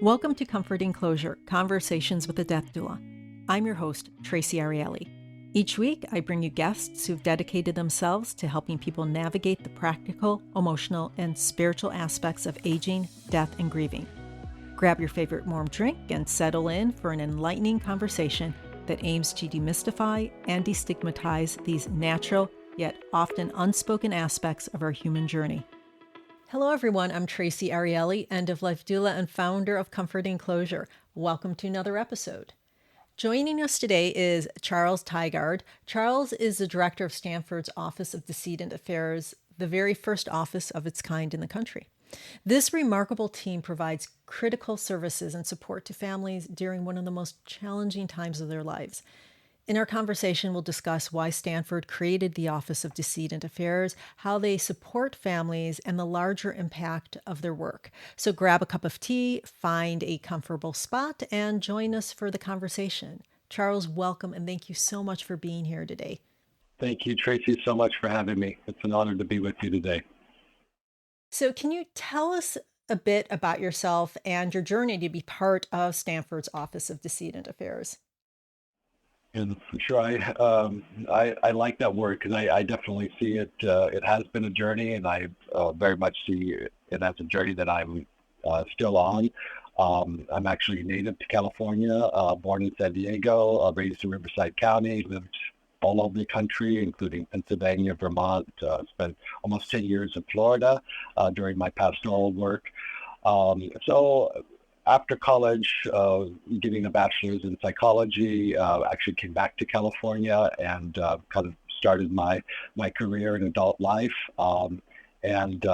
Welcome to Comforting Closure, Conversations with a Death Doula. I'm your host, Traci Arieli. Each week, I bring you guests who've dedicated themselves to helping people navigate the practical, emotional, and spiritual aspects of aging, death, and grieving. Grab your favorite warm drink and settle in for an enlightening conversation that aims to demystify and destigmatize these natural, yet often unspoken aspects of our human journey. Hello, everyone. I'm Traci Arieli, end-of-life doula and founder of Comforting Closure. Welcome to another episode. Joining us today is Charles Tigard. Charles is the director of Stanford's Office of Decedent Affairs, the very first office of its kind in the country. This remarkable team provides critical services and support to families during one of the most challenging times of their lives. In our conversation, we'll discuss why Stanford created the Office of Decedent Affairs, how they support families, and the larger impact of their work. So grab a cup of tea, find a comfortable spot, and join us for the conversation. Charles, welcome, and thank you so much for being here today. Thank you, Traci, so much for having me. It's an honor to be with you today. So can you tell us a bit about yourself and your journey to be part of Stanford's Office of Decedent Affairs? And for sure, I like that word because I definitely see it. It has been a journey, and I very much see it as a journey that I'm still on. I'm actually native to California, born in San Diego, raised in Riverside County, lived all over the country, including Pennsylvania, Vermont. Spent almost 10 years in Florida during my pastoral work. So after college, getting a bachelor's in psychology, actually came back to California and kind of started my career in adult life. And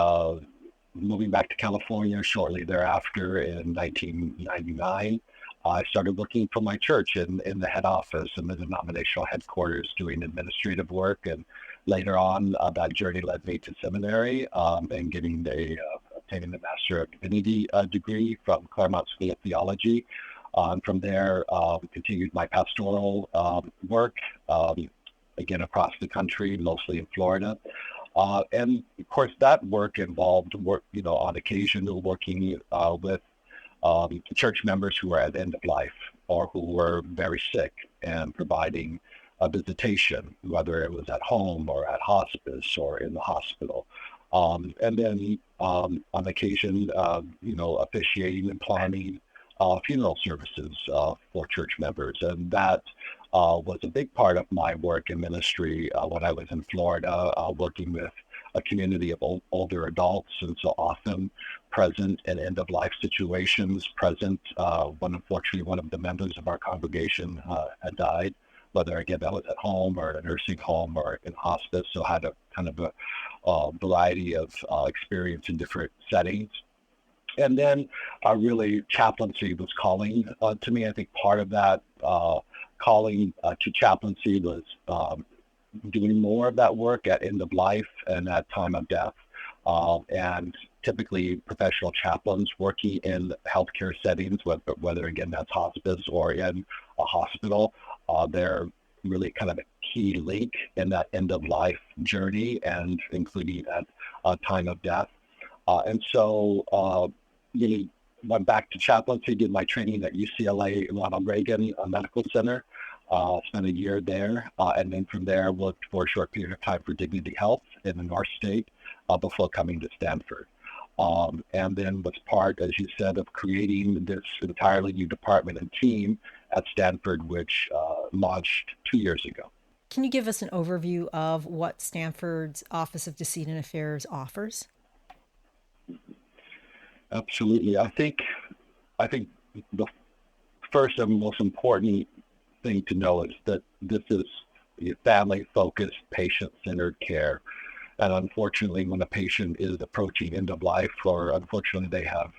moving back to California shortly thereafter in 1999, I started looking for my church in the head office and the denominational headquarters doing administrative work. And later on, that journey led me to seminary and getting obtaining the Master of Divinity degree from Claremont School of Theology. From there, continued my pastoral work, again, across the country, mostly in Florida. And of course, that work involved work, on occasion, working with church members who were at the end of life or who were very sick and providing a visitation, whether it was at home or at hospice or in the hospital. And then on occasion, officiating and planning funeral services for church members. And that was a big part of my work in ministry when I was in Florida, working with a community of older adults, and so often present in end-of-life situations, unfortunately, one of the members of our congregation had died, whether, again, that was at home or at a nursing home or in hospice, so had a kind of a variety of experience in different settings. And then really chaplaincy was calling to me. I think part of that calling to chaplaincy was doing more of that work at end of life and at time of death. And typically professional chaplains working in healthcare settings, whether again, that's hospice or in a hospital, they're really kind of a key link in that end of life journey and including at time of death. And so went back to chaplaincy, did my training at UCLA Ronald Reagan Medical Center, spent a year there, and then from there worked for a short period of time for Dignity Health in the North State before coming to Stanford. And then was part, as you said, of creating this entirely new department and team at Stanford, which launched 2 years ago. Can you give us an overview of what Stanford's Office of Decedent Affairs offers? Absolutely. I think the first and most important thing to know is that this is family-focused, patient-centered care. And unfortunately, when a patient is approaching end of life, or unfortunately they have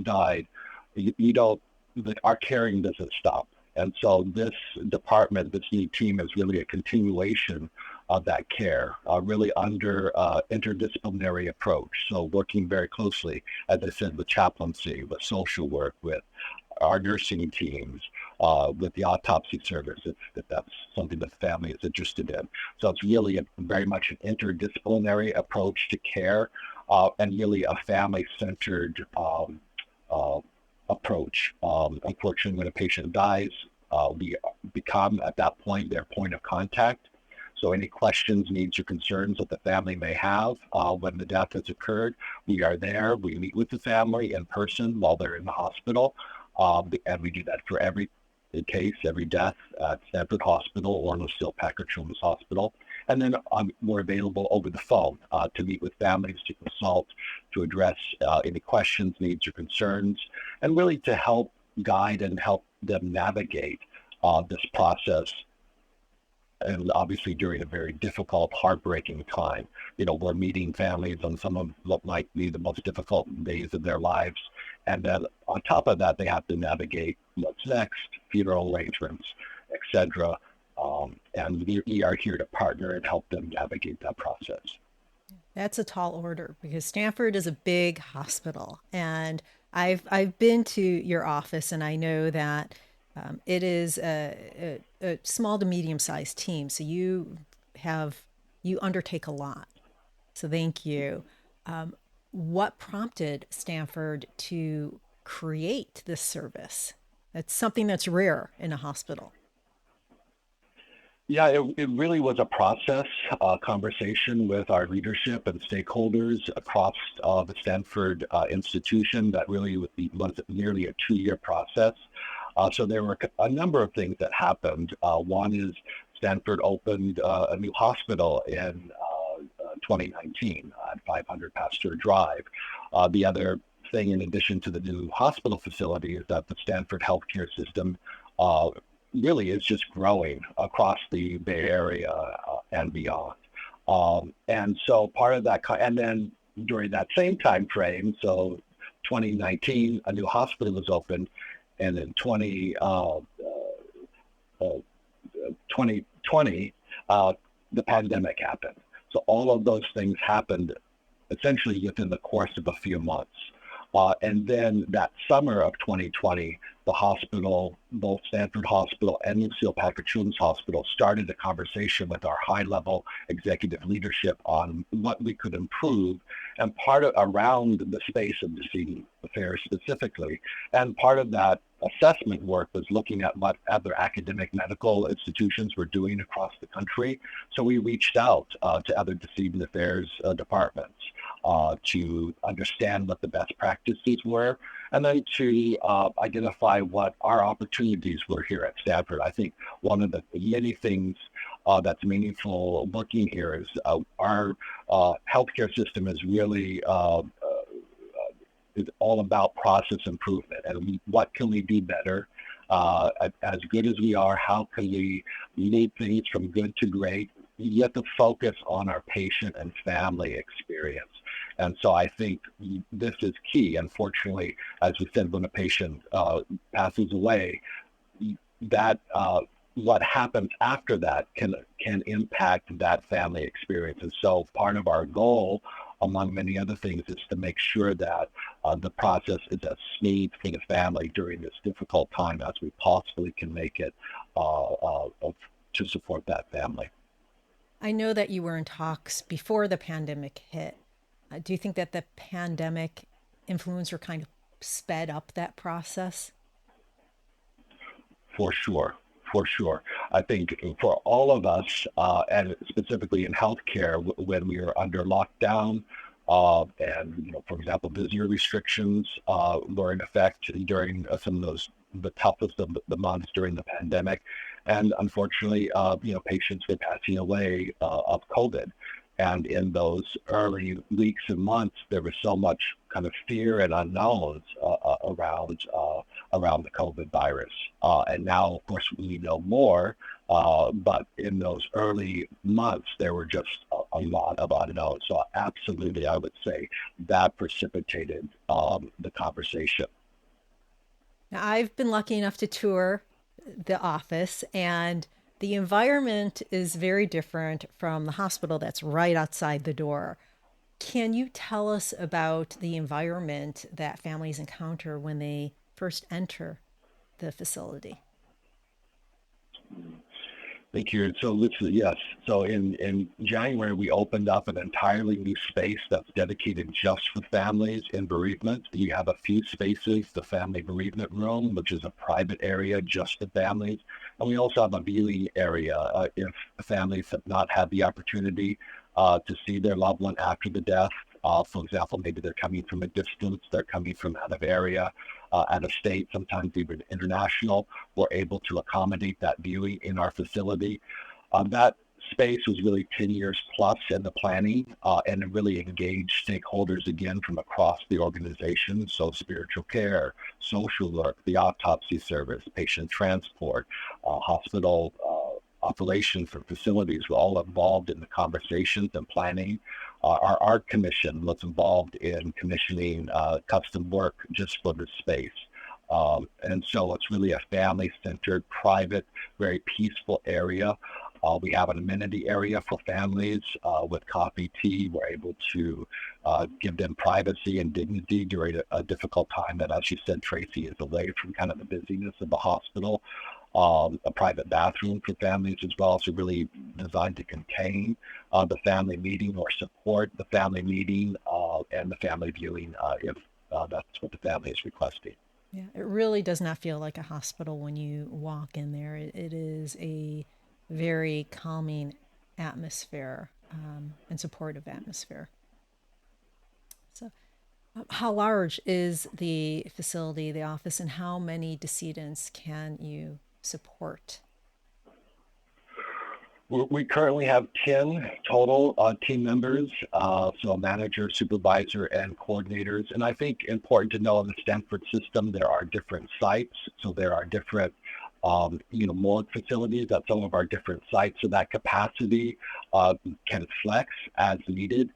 died, our caring doesn't stop. And so this department, this new team, is really a continuation of that care, really under interdisciplinary approach. So working very closely, as I said, with chaplaincy, with social work, with our nursing teams, with the autopsy service, if that's something that the family is interested in. So it's really very much an interdisciplinary approach to care, and really a family-centered approach. Unfortunately, when a patient dies, we become at that point their point of contact. So any questions, needs, or concerns that the family may have when the death has occurred, we are there. We meet with the family in person while they're in the hospital. And we do that for every case, every death at Stanford Hospital or Lucille Packard Children's Hospital. And then we're available over the phone to meet with families, to consult, to address any questions, needs, or concerns, and really to help guide and help them navigate this process, and obviously during a very difficult, heartbreaking time. We're meeting families on some of what might be the most difficult days of their lives. And then on top of that, they have to navigate what's next, funeral arrangements, etc. And we are here to partner and help them navigate that process. That's a tall order because Stanford is a big hospital, and I've been to your office, and I know that it is a small to medium sized team. So you undertake a lot. So thank you. What prompted Stanford to create this service? That's something that's rare in a hospital. Yeah, it really was a process, conversation with our leadership and stakeholders across the Stanford institution that really was nearly a 2-year process. So there were a number of things that happened. One is Stanford opened a new hospital in 2019 at 500 Pasteur Drive. The other thing, in addition to the new hospital facility, is that the Stanford healthcare system really is just growing across the Bay Area and beyond. And so part of that, and then during that same time frame, so 2019, a new hospital was opened, and in 2020, the pandemic happened. So all of those things happened essentially within the course of a few months. And then that summer of 2020, the hospital, both Stanford Hospital and Lucille Packard Children's Hospital, started a conversation with our high-level executive leadership on what we could improve, and part of around the space of decedent affairs specifically. And part of that assessment work was looking at what other academic medical institutions were doing across the country. So we reached out to other decedent affairs departments to understand what the best practices were, and then to identify what our opportunities were here at Stanford. I think one of the many things that's meaningful looking here is our healthcare system is really is all about process improvement and what can we do better. As good as we are, how can we lead things from good to great? You have to focus on our patient and family experience. And so I think this is key. Unfortunately, as we said, when a patient passes away, that what happens after that can impact that family experience. And so part of our goal, among many other things, is to make sure that the process is as smooth for the family during this difficult time as we possibly can make it to support that family. I know that you were in talks before the pandemic hit. Do you think that the pandemic influenced or kind of sped up that process? For sure. For sure. I think for all of us, and specifically in healthcare, when we are under lockdown, and for example, visitor restrictions were in effect during some of the toughest of the months during the pandemic, and unfortunately, patients were passing away of COVID. And in those early weeks and months, there was so much kind of fear and unknowns around the COVID virus. And now, of course, we know more. But in those early months, there were just a lot of unknowns. So absolutely, I would say that precipitated the conversation. Now, I've been lucky enough to tour the office, and the environment is very different from the hospital that's right outside the door. Can you tell us about the environment that families encounter when they first enter the facility? Thank you. So listen, yes. So in January, we opened up an entirely new space that's dedicated just for families in bereavement. You have a few spaces, the family bereavement room, which is a private area just for families. And we also have a viewing area if families have not had the opportunity to see their loved one after the death. For example, maybe they're coming from a distance, they're coming from out of area, out of state, sometimes even international. We're able to accommodate that viewing in our facility. That space was really 10 years plus in the planning and it really engaged stakeholders again from across the organization. So spiritual care, social work, the autopsy service, patient transport, hospital operations or facilities were all involved in the conversations and planning. Our art commission was involved in commissioning custom work just for the space. And so it's really a family-centered, private, very peaceful area. We have an amenity area for families with coffee, tea. We're able to give them privacy and dignity during a difficult time that, as you said, Traci, is away from kind of the busyness of the hospital. A private bathroom for families as well. So really designed to contain the family meeting or support the family meeting and the family viewing if that's what the family is requesting. Yeah, it really does not feel like a hospital when you walk in there. It is a very calming atmosphere and supportive atmosphere. So, how large is the facility, the office, and how many decedents can you support? We currently have 10 total team members, so a manager, supervisor, and coordinators. And I think important to know in the Stanford system, there are different sites. So there are different, morgue facilities at some of our different sites. So that capacity can flex as needed.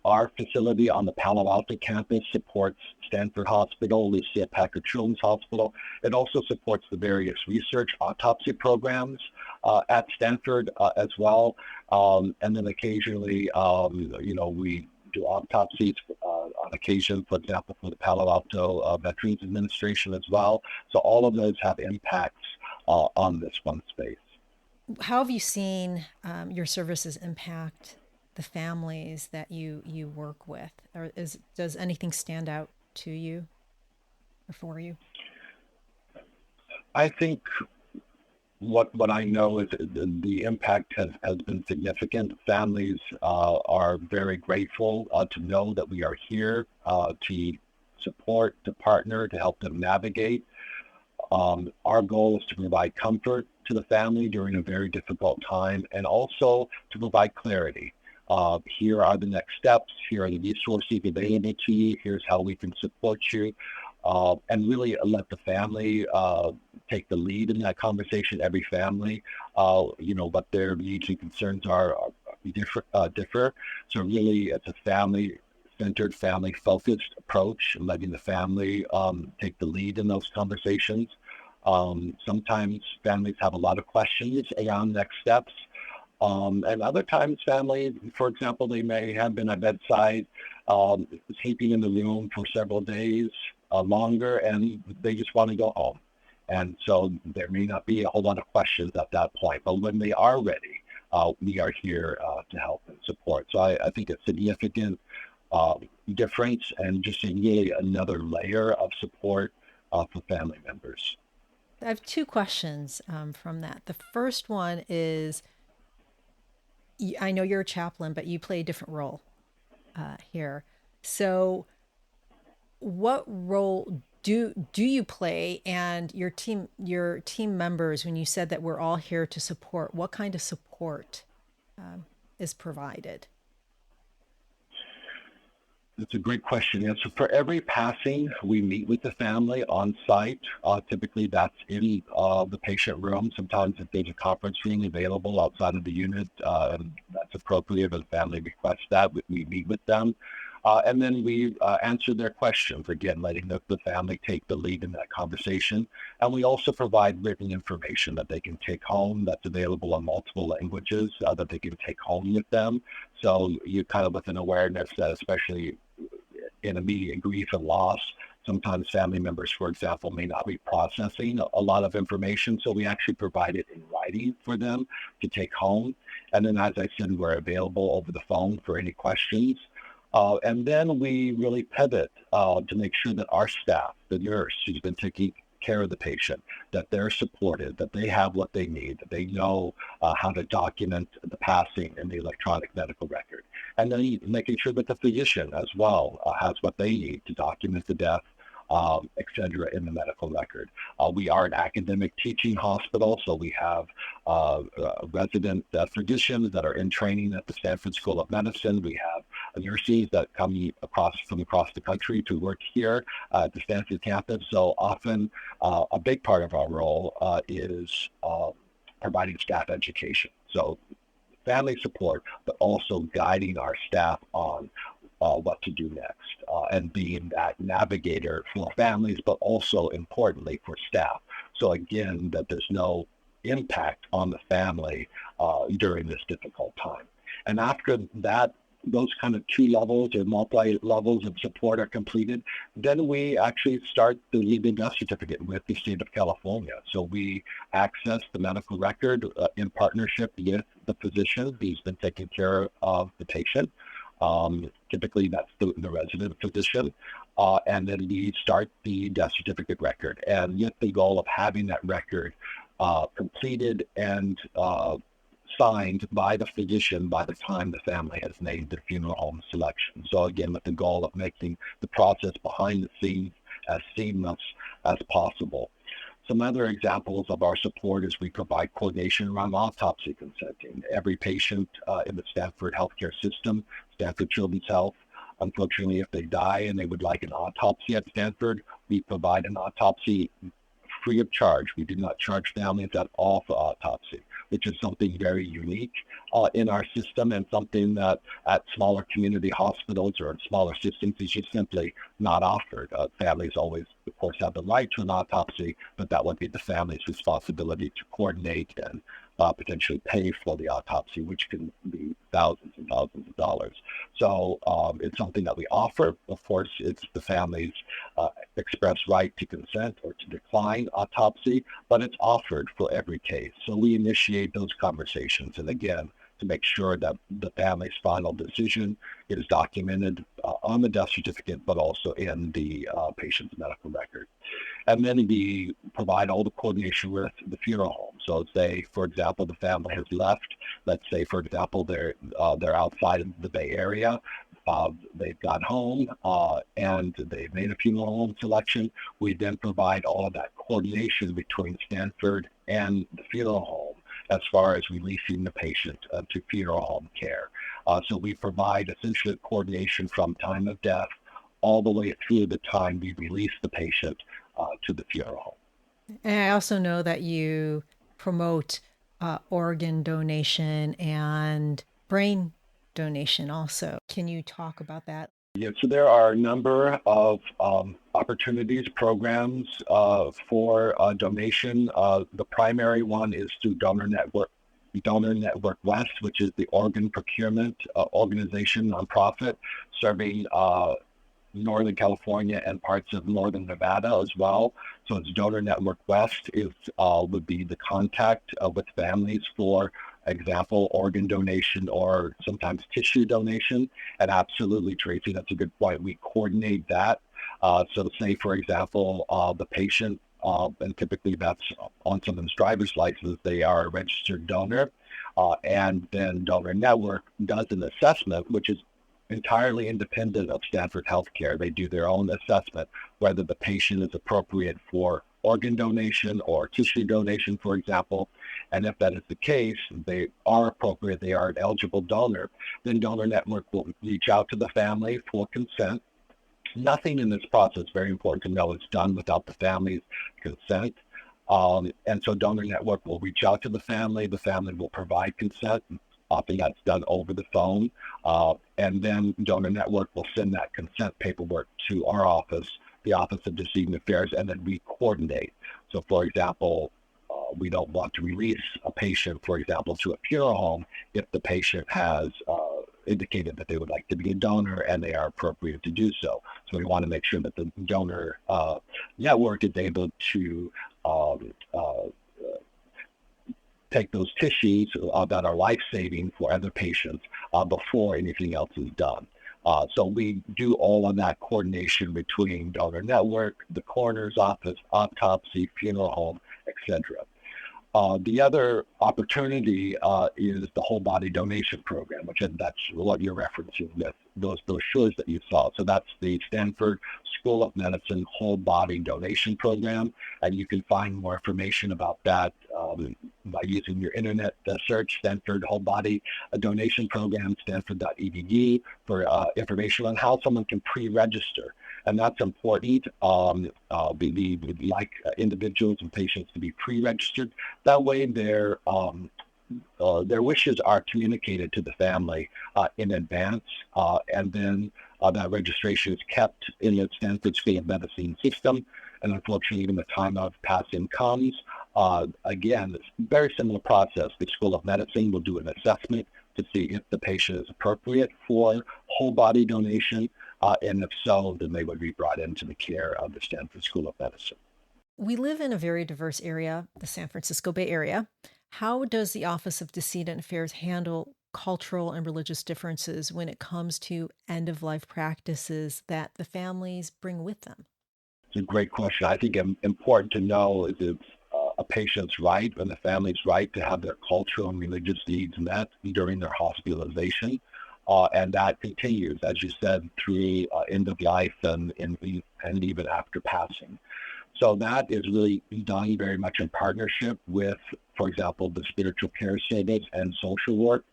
Our facility on the Palo Alto campus supports Stanford Hospital, Lucia Packard Children's Hospital. It also supports the various research autopsy programs at Stanford as well. And then occasionally, we do autopsies on occasion, for example, for the Palo Alto Veterans Administration as well. So all of those have impacts on this one space. How have you seen your services impact the families that you work with? Or does anything stand out to you or for you? I think what I know is the impact has been significant. Families are very grateful to know that we are here to support, to partner, to help them navigate. Our goal is to provide comfort to the family during a very difficult time and also to provide clarity. Here are the next steps. Here are the resources available to you. Here's how we can support you. And really let the family take the lead in that conversation. Every family, what their needs and concerns are differ. So really, it's a family-centered, family-focused approach, and letting the family take the lead in those conversations. Sometimes families have a lot of questions around next steps. And other times families, for example, they may have been at bedside, sleeping in the room for several days longer, and they just want to go home. And so there may not be a whole lot of questions at that point, but when they are ready, we are here to help and support. So I think it's a significant difference and just really another layer of support for family members. I have two questions from that. The first one is, I know you're a chaplain, but you play a different role here. So, what role do you play, and your team members? When you said that we're all here to support, what kind of support is provided? That's a great question. Yeah, so for every passing, we meet with the family on site. Typically, that's in the patient room. Sometimes if there's a conference room available outside of the unit, that's appropriate. If the family requests that, we meet with them. And then we answer their questions, again, letting the family take the lead in that conversation. And we also provide written information that they can take home that's available in multiple languages that they can take home with them. So you kind of with an awareness that especially in immediate grief and loss, sometimes family members, for example, may not be processing a lot of information. So we actually provide it in writing for them to take home. And then, as I said, we're available over the phone for any questions. And then we really pivot to make sure that our staff, the nurse who's been taking care of the patient, that they're supported, that they have what they need, that they know how to document the passing in the electronic medical record. And then making sure that the physician as well has what they need to document the death, et cetera, in the medical record. We are an academic teaching hospital, so we have resident physicians that are in training at the Stanford School of Medicine. We have nurses that come from across the country to work here at the Stanford campus. So often a big part of our role is providing staff education. So family support, but also guiding our staff on what to do next, and being that navigator for families, but also importantly for staff. So again, that there's no impact on the family during this difficult time. And after that, those kind of two levels or multi-levels of support are completed, then we actually start the leaving death certificate with the state of California. So we access the medical record in partnership with the physician who's been taking care of the patient. Typically, that's the resident physician. And then we start the death certificate record. And with the goal of having that record completed and signed by the physician by the time the family has made the funeral home selection. So again, with the goal of making the process behind the scenes as seamless as possible. Some other examples of our support is we provide coordination around autopsy consenting. Every patient in the Stanford healthcare system, Stanford Children's Health, unfortunately, if they die and they would like an autopsy at Stanford, we provide an autopsy free of charge. We do not charge families at all for autopsy, which is something very unique in our system and something that at smaller community hospitals or in smaller systems is just simply not offered. Families always, of course, have the right to an autopsy, but that would be the family's responsibility to coordinate and potentially pay for the autopsy, which can be thousands and thousands of dollars. So it's something that we offer. Of course, it's the family's express right to consent or to decline autopsy, but it's offered for every case. So we initiate those conversations. And again, to make sure that the family's final decision is documented on the death certificate, but also in the patient's medical record. And then we provide all the coordination with the funeral home. So say, for example, the family has left. Let's say, for example, they're outside of the Bay Area. They've got home and they've made a funeral home selection. We then provide all of that coordination between Stanford and the funeral home as far as releasing the patient to funeral home care. So we provide essentially coordination from time of death all the way through the time we release the patient to the funeral home. And I also know that you promote organ donation and brain donation also. Can you talk about that? Yeah, so there are a number of opportunities, programs for donation. The primary one is through Donor Network West, which is the organ procurement organization, nonprofit, serving Northern California and parts of Northern Nevada as well. So it's Donor Network West would be the contact with families for example, organ donation or sometimes tissue donation. And absolutely, Traci, that's a good point. We coordinate that. So say, for example, the patient, and typically that's on someone's driver's license, they are a registered donor. And then Donor Network does an assessment, which is entirely independent of Stanford Healthcare. They do their own assessment, whether the patient is appropriate for organ donation or tissue donation, for example. And if that is the case, they are appropriate, they are an eligible donor, then Donor Network will reach out to the family for consent. Nothing in this process, very important to know, is done without the family's consent. And so Donor Network will reach out to the family will provide consent. Often that's done over the phone. And then Donor Network will send that consent paperwork to our office, the Office of Decedent Affairs, and then we coordinate. So for example, we don't want to release a patient, for example, to a funeral home if the patient has indicated that they would like to be a donor and they are appropriate to do so. So we want to make sure that the donor network is able to take those tissues that are life-saving for other patients before anything else is done. So we do all of that coordination between donor network, the coroner's office, autopsy, funeral home, etc. The other opportunity is the whole body donation program, which that's what you're referencing with those brochures that you saw. So that's the Stanford School of Medicine whole body donation program, and you can find more information about that by using your internet search Stanford whole body donation program, stanford.edu, for information on how someone can pre-register. And that's important. We like individuals and patients to be pre-registered. That way their wishes are communicated to the family in advance, and then that registration is kept in the Stanford School of Medicine system. And unfortunately, when the time of passing comes, again, it's a very similar process. The School of Medicine will do an assessment to see if the patient is appropriate for whole body donation, and if so, then they would be brought into the care of the Stanford School of Medicine. We live in a very diverse area, the San Francisco Bay Area. How does the Office of Decedent Affairs handle cultural and religious differences when it comes to end-of-life practices that the families bring with them? It's a great question. I think important to know is it's a patient's right and the family's right to have their cultural and religious needs met during their hospitalization. And that continues, as you said, through end of life and even after passing. So that is really done very much in partnership with, for example, the spiritual care service and social work.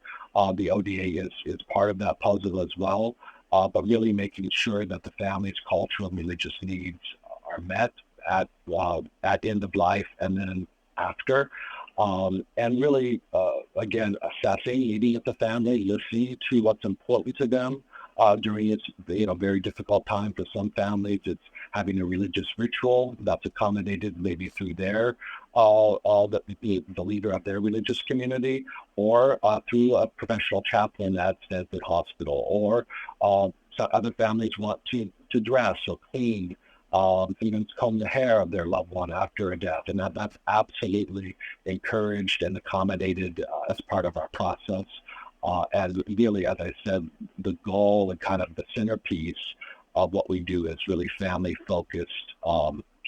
The ODA is part of that puzzle as well, but really making sure that the family's cultural and religious needs are met at end of life and then after. And really, again, assessing, meeting with the family, listening to what's important to them during its very difficult time for some families. It's having a religious ritual that's accommodated maybe through their the leader of their religious community, or through a professional chaplain at Stanford Hospital, or some other families want to dress or clean, even comb the hair of their loved one after a death, and that's absolutely encouraged and accommodated as part of our process. And really, as I said, the goal and kind of the centerpiece of what we do is really family-focused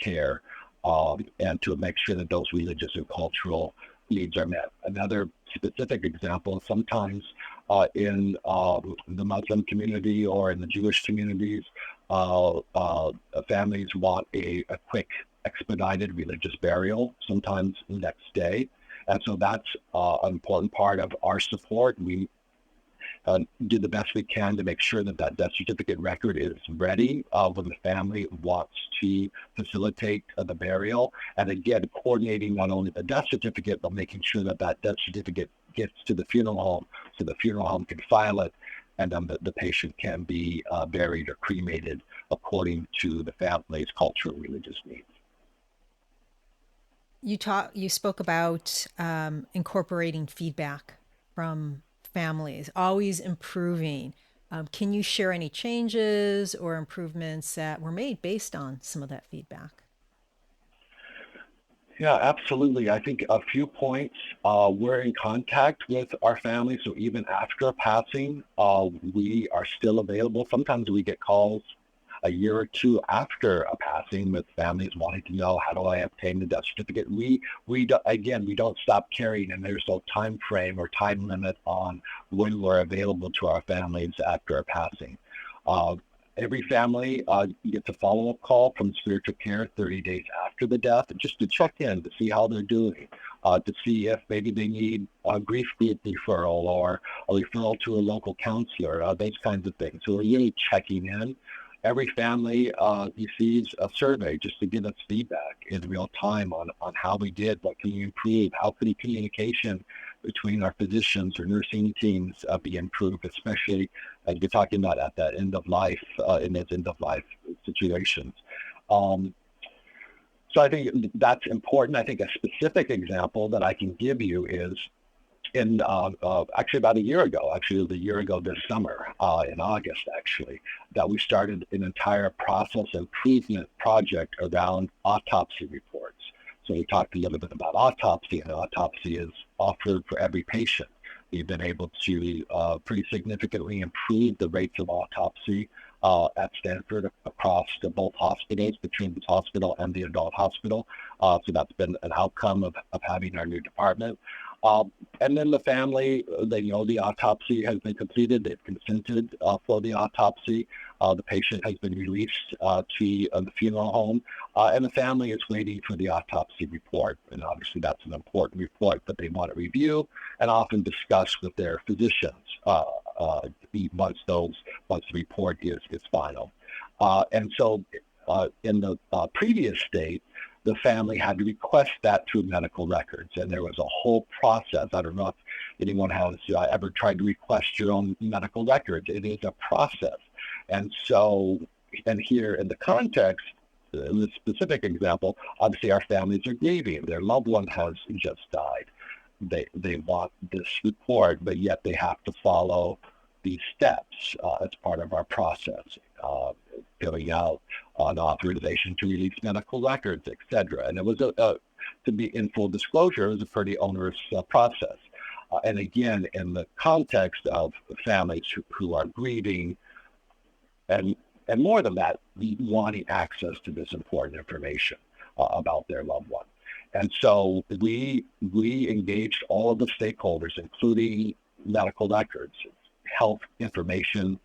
care, and to make sure that those religious and cultural needs are met. Another specific example, sometimes in the Muslim community or in the Jewish communities, families want a quick, expedited religious burial, sometimes the next day. And so that's an important part of our support. We do the best we can to make sure that death certificate record is ready when the family wants to facilitate the burial. And again, coordinating not only the death certificate, but making sure that death certificate gets to the funeral home so the funeral home can file it, and the patient can be buried or cremated according to the family's cultural and religious needs. You spoke about incorporating feedback from families, always improving. Can you share any changes or improvements that were made based on some of that feedback? Yeah, absolutely. I think a few points. We're in contact with our families, so even after passing, we are still available. Sometimes we get calls a year or two after a passing with families wanting to know, how do I obtain the death certificate? We don't stop caring, and there's no time frame or time limit on when we're available to our families after a passing. Every family gets a follow-up call from spiritual care 30 days after the death, just to check in, to see how they're doing, to see if maybe they need a grief referral or a referral to a local counselor, those kinds of things. So we're really checking in. Every family receives a survey just to give us feedback in real time on how we did, what can we improve, how can the communication between our physicians or nursing teams be improved, especially as you're talking about at that end of life, in those end of life situations. So I think that's important. I think a specific example that I can give you is actually about a year ago, actually it was a year ago this summer, in August actually, that we started an entire process improvement project around autopsy reports. So we talked a little bit about autopsy, and autopsy is offered for every patient. We've been able to pretty significantly improve the rates of autopsy at Stanford across both hospitals, the children's hospital and the adult hospital. So that's been an outcome of having our new department. And then the family, they know the autopsy has been completed. They've consented for the autopsy. The patient has been released to the funeral home, and the family is waiting for the autopsy report. And obviously that's an important report that they want to review and often discuss with their physicians once the report is final. And so in the previous state, the family had to request that through medical records, and there was a whole process. I don't know if anyone has ever tried to request your own medical records. It is a process. And so, and here in the context, in this specific example, obviously our families are grieving. Their loved one has just died. They want this report, but yet they have to follow these steps as part of our process, filling out an authorization to release medical records, etc. And it was to be in full disclosure, it was a pretty onerous process. And again, in the context of families who are grieving, and more than that, wanting access to this important information about their loved one. And so we engaged all of the stakeholders, including medical records, health information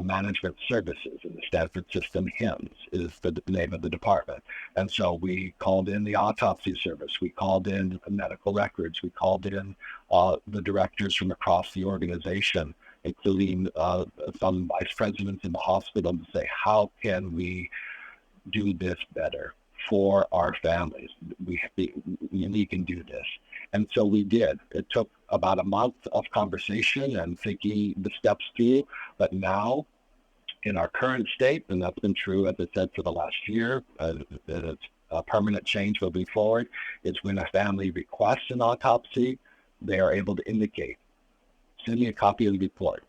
management services in the Stanford system. HIMSS is the name of the department. And so we called in the autopsy service. We called in medical records. We called in the directors from across the organization, including some vice presidents in the hospital, to say, how can we do this better for our families? We can do this. And so we did. It took about a month of conversation and thinking the steps through. But now, in our current state, and that's been true, as I said, for the last year, it's a permanent change moving forward, is when a family requests an autopsy, they are able to indicate, send me a copy of the report.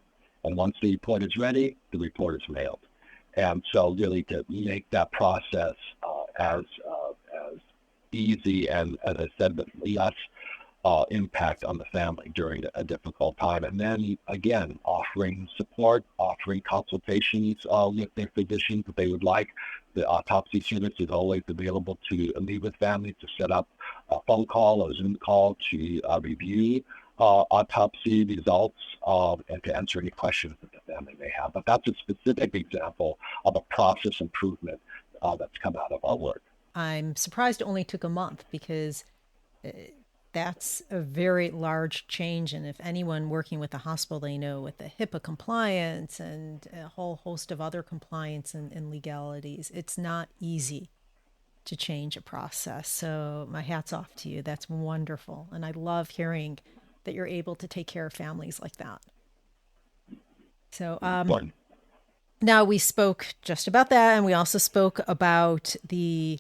And once the report is ready, the report is mailed. And so really to make that process as easy and, as I said, less impact on the family during a difficult time. And then again, offering support, offering consultations with their physicians if they would like. The autopsy service is always available to meet with families, to set up a phone call or Zoom call to review autopsy results and to answer any questions that the family may have. But that's a specific example of a process improvement that's come out of our work. I'm surprised it only took a month, because that's a very large change. And if anyone working with the hospital, they know with the HIPAA compliance and a whole host of other compliance and legalities, it's not easy to change a process. So my hat's off to you. That's wonderful. And I love hearing that you're able to take care of families like that. So now we spoke just about that, and we also spoke about the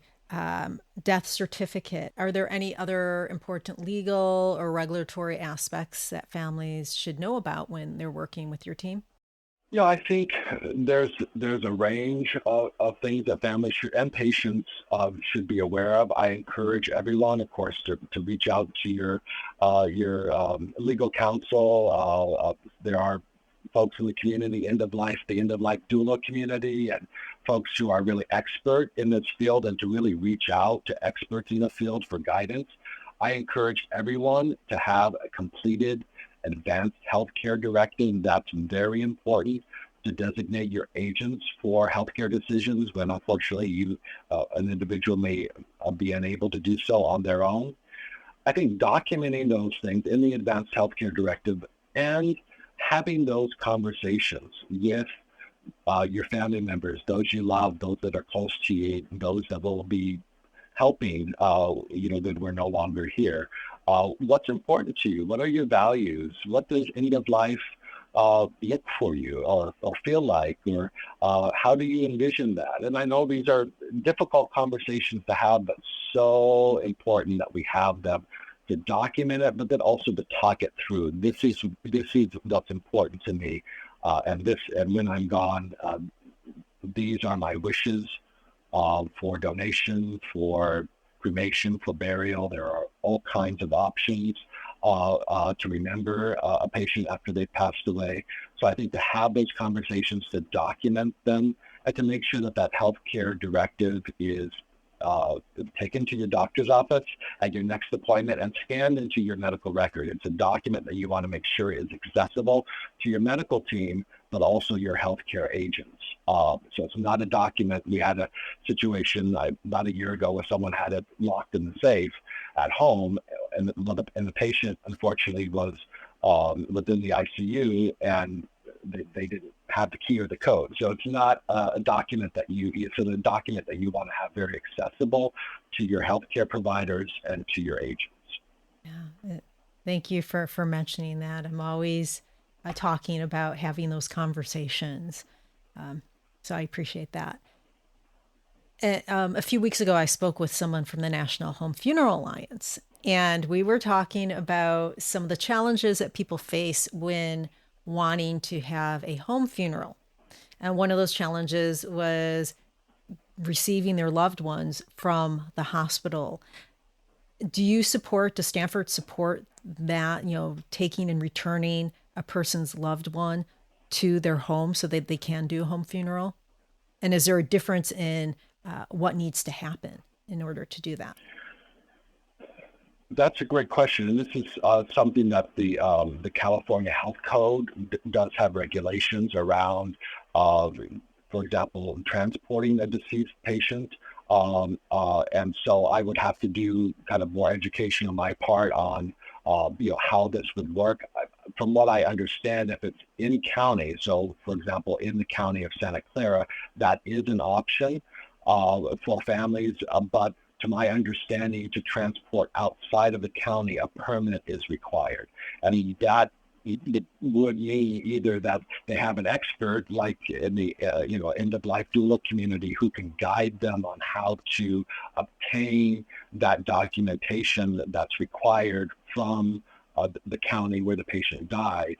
death certificate. Are there any other important legal or regulatory aspects that families should know about when they're working with your team? Yeah, I think there's a range of things that families and patients should be aware of. I encourage everyone, of course, to reach out to your legal counsel. There are folks in the community, the end of life doula community, and folks who are really expert in this field, and to really reach out to experts in the field for guidance. I encourage everyone to have a completed advanced healthcare directive. That's very important, to designate your agents for healthcare decisions when unfortunately an individual may be unable to do so on their own. I think documenting those things in the advanced healthcare directive and having those conversations with your family members, those you love, those that are close to you, those that will be helping, that we're no longer here. What's important to you? What are your values? What does end of life look for you or feel like? Or how do you envision that? And I know these are difficult conversations to have, but so important that we have them to document it, but then also to talk it through. This is what's important to me, and when I'm gone, these are my wishes for donation, for cremation, for burial. There are all kinds of options to remember a patient after they've passed away. So I think to have those conversations, to document them, and to make sure that that healthcare directive is taken to your doctor's office at your next appointment and scanned into your medical record. It's a document that you want to make sure is accessible to your medical team, but also your healthcare agents. So it's not a document. We had a situation about a year ago where someone had it locked in the safe at home, and the patient unfortunately was within the ICU, and they didn't have the key or the code. So it's not a document that it's a document that you want to have very accessible to your healthcare providers and to your agents. Yeah, thank you for mentioning that. I'm always talking about having those conversations. So I appreciate that. A few weeks ago, I spoke with someone from the National Home Funeral Alliance, and we were talking about some of the challenges that people face when wanting to have a home funeral. And one of those challenges was receiving their loved ones from the hospital. Does Stanford support that, taking and returning a person's loved one to their home so that they can do a home funeral? And is there a difference in what needs to happen in order to do that? That's a great question, and this is something that the California Health Code does have regulations around. For example, transporting a deceased patient, and so I would have to do kind of more education on my part on how this would work. From what I understand, if it's in county, so for example, in the county of Santa Clara, that is an option for families, but to my understanding, to transport outside of the county, a permit is required. And that it would mean either that they have an expert, like in the end-of-life doula community, who can guide them on how to obtain that documentation that's required from the county where the patient died,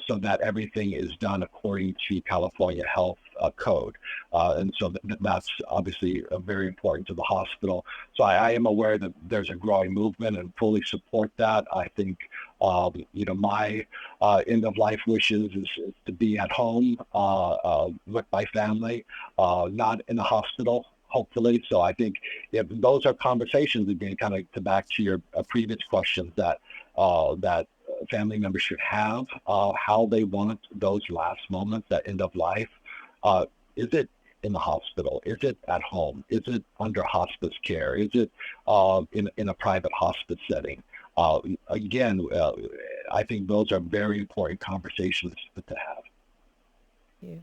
so that everything is done according to California Health Code. And so that's obviously very important to the hospital. So I am aware that there's a growing movement and fully support that. I think, my end-of-life wishes is to be at home with my family, not in the hospital, hopefully. So I think if those are conversations, again, kind of to back to your previous questions, that family members should have, how they want those last moments, that end of life. Is it in the hospital? Is it at home? Is it under hospice care? Is it in a private hospice setting? Again, I think those are very important conversations to have. Yeah.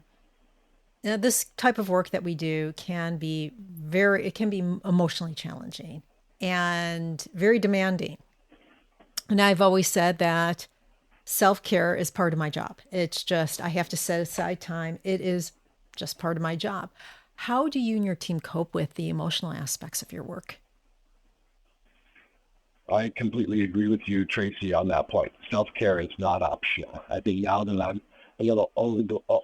Now, this type of work that we do can be emotionally challenging and very demanding. And I've always said that self-care is part of my job. It's just, I have to set aside time. It is just part of my job. How do you and your team cope with the emotional aspects of your work? I completely agree with you, Traci, on that point. Self-care is not optional. I think now that I'm a little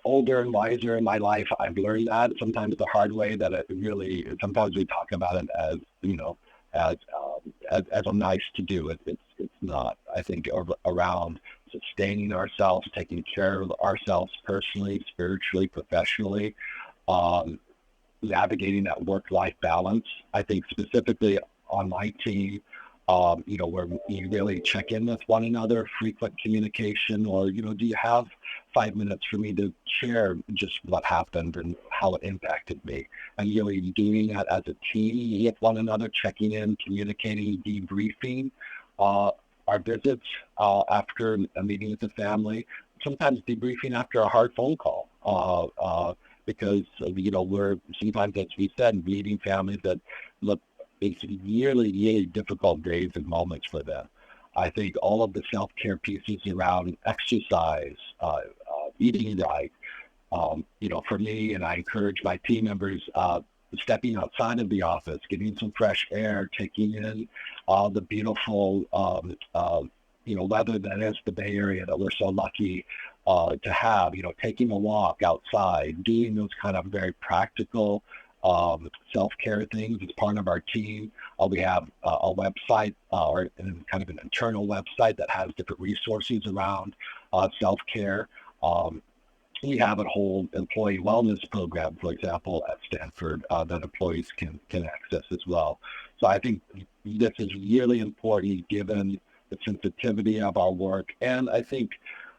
older and wiser in my life, I've learned that sometimes the hard way, that sometimes we talk about it as, as a nice to do. It's not. I think around sustaining ourselves, taking care of ourselves personally, spiritually, professionally, navigating that work-life balance. I think specifically on my team, where you really check in with one another, frequent communication, or, do you have 5 minutes for me to share just what happened and how it impacted me? And really doing that as a team with one another, checking in, communicating, debriefing our visits after a meeting with the family, sometimes debriefing after a hard phone call, because, we're sometimes, as we said, meeting families that look basically really difficult days and moments for them. I think all of the self-care pieces around exercise, eating right, for me, and I encourage my team members, stepping outside of the office, getting some fresh air, taking in the beautiful, weather that is the Bay Area that we're so lucky to have, taking a walk outside, doing those kind of very practical self-care things as part of our team. We have a website or kind of an internal website that has different resources around self-care. We have a whole employee wellness program, for example, at Stanford that employees can access as well. So I think this is really important given the sensitivity of our work. And I think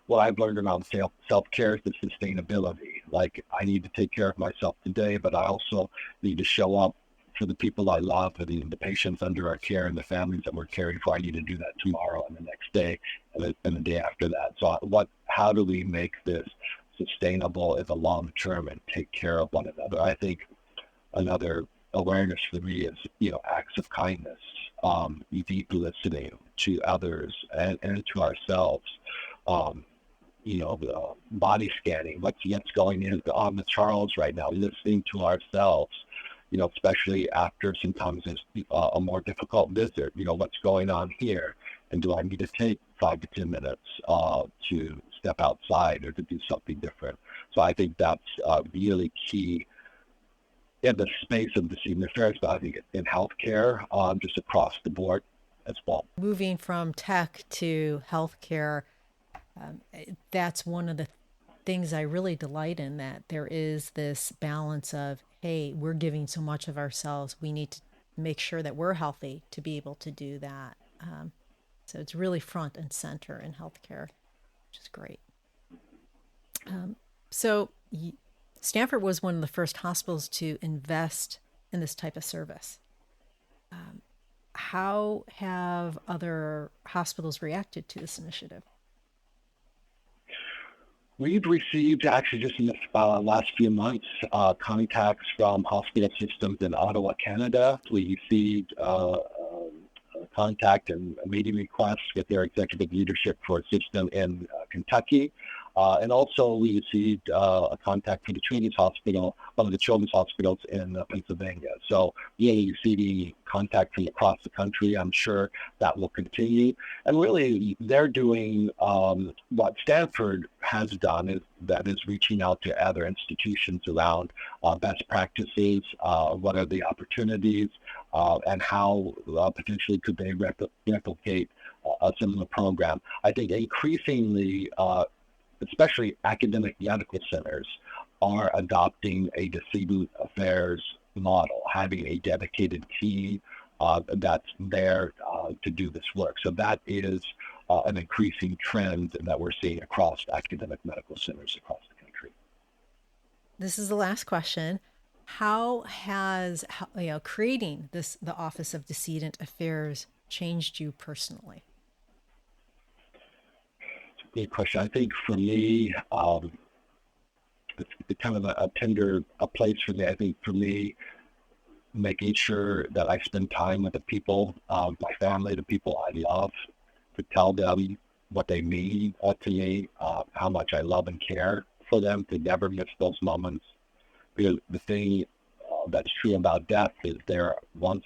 what I've learned around self-care is the sustainability. Like, I need to take care of myself today, but I also need to show up for the people I love, for the patients under our care and the families that we're caring for. I need to do that tomorrow and the next day and the day after that. So how do we make this sustainable in the long term and take care of one another? I think another awareness for me is, acts of kindness, deep listening to others and to ourselves. Body scanning, what's going on with Charles right now, listening to ourselves, especially after sometimes it's a more difficult visit, what's going on here, and do I need to take 5 to 10 minutes to step outside or to do something different? So I think that's really key in the space of Decedent Affairs, but I think in healthcare, just across the board as well. Moving from tech to healthcare, that's one of the things I really delight in, that there is this balance of, hey, we're giving so much of ourselves. We need to make sure that we're healthy to be able to do that. So it's really front and center in healthcare, which is great. So Stanford was one of the first hospitals to invest in this type of service. How have other hospitals reacted to this initiative? We've received, actually just in the last few months, contacts from hospital systems in Ottawa, Canada. We received contact and meeting requests with their executive leadership for a system in Kentucky. And also we received a contact for the Children's Hospital, one of the children's hospitals in Pennsylvania. So receiving contact from across the country. I'm sure that will continue. And really, they're doing what Stanford has done, is reaching out to other institutions around best practices, what are the opportunities, and how potentially could they replicate a similar program. I think increasingly, especially academic medical centers, are adopting a Decedent Affairs model, having a dedicated team that's there to do this work. So that is an increasing trend that we're seeing across academic medical centers across the country. This is the last question. How has creating the Office of Decedent Affairs changed you personally? Good question. I think for me, it's kind of a tender place for me. I think for me, making sure that I spend time with the people, my family, the people I love, to tell them what they mean to me, how much I love and care for them, to never miss those moments. Because the thing that's true about death is once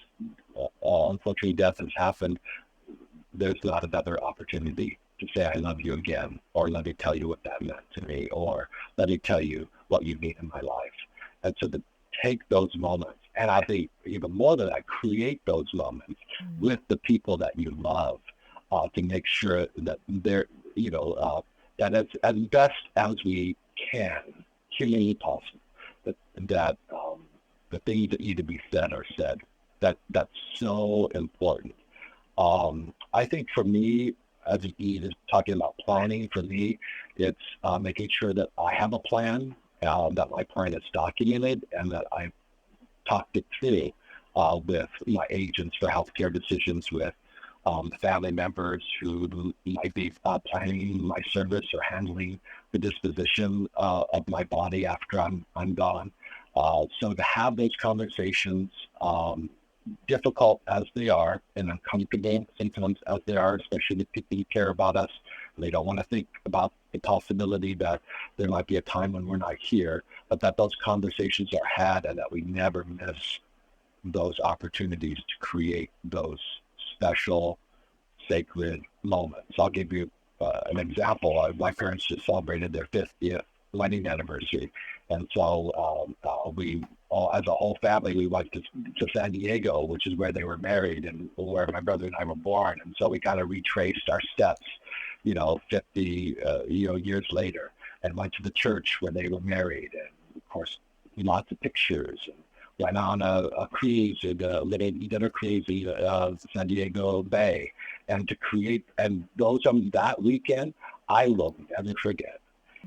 unfortunately death has happened, there's not another opportunity to say, I love you again, or let me tell you what that meant to me, or let me tell you what you mean in my life. And so to take those moments, and I think even more than that, create those moments with the people that you love, to make sure that they're, that as best as we can, humanly possible, that the things that need to be said are said. That's so important. I think for me, as Eve is talking about planning, for me, it's making sure that I have a plan, that my plan is documented, and that I talked it through with my agents for healthcare decisions, with family members who might be planning my service or handling the disposition of my body after I'm gone. So to have those conversations, difficult as they are and uncomfortable sometimes as they are, especially the people who care about us, they don't want to think about the possibility that there might be a time when we're not here, but that those conversations are had and that we never miss those opportunities to create those special, sacred moments. I'll give you an example. My parents just celebrated their 50th wedding anniversary. And so we all, as a whole family, we went to San Diego, which is where they were married and where my brother and I were born. And so we kind of retraced our steps, 50, years later, and went to the church where they were married. And of course, lots of pictures, and went on a cruise, and did a cruise in San Diego Bay, and to create, and those that weekend, I will never forget,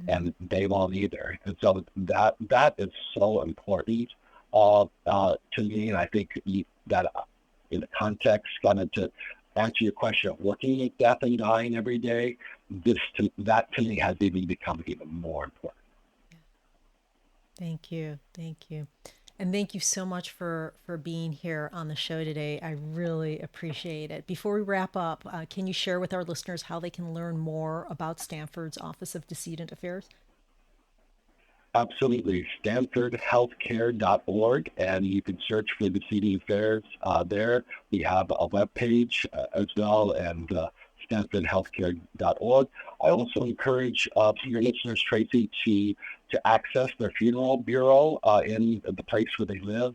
and they won't either. And so that is so important to me, and I think that in the context, kind of to answer your question, looking at death and dying every day, that to me has even become even more important. Thank you. Thank you. And thank you so much for being here on the show today. I really appreciate it. Before we wrap up, can you share with our listeners how they can learn more about Stanford's Office of Decedent Affairs? Absolutely. StanfordHealthcare.org, and you can search for Decedent Affairs there. We have a webpage as well, and StanfordHealthcare.org. I also encourage your listeners, Traci, to access their funeral bureau in the place where they live.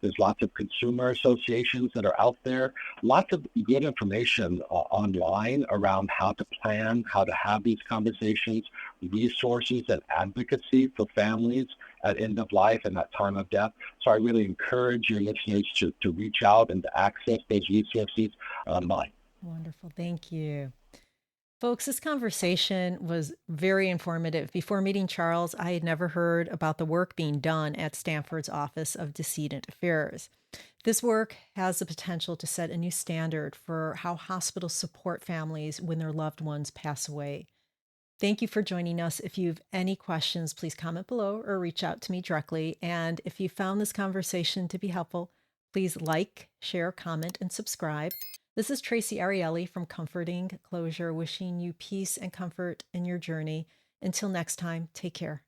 There's lots of consumer associations that are out there. Lots of good information online around how to plan, how to have these conversations, resources and advocacy for families at end of life and at time of death. So I really encourage your listeners to reach out and to access those resources online. Wonderful. Thank you. Folks, this conversation was very informative. Before meeting Charles, I had never heard about the work being done at Stanford's Office of Decedent Affairs. This work has the potential to set a new standard for how hospitals support families when their loved ones pass away. Thank you for joining us. If you have any questions, please comment below or reach out to me directly. And if you found this conversation to be helpful, please like, share, comment, and subscribe. This is Traci Arieli from Comforting Closure, wishing you peace and comfort in your journey. Until next time, take care.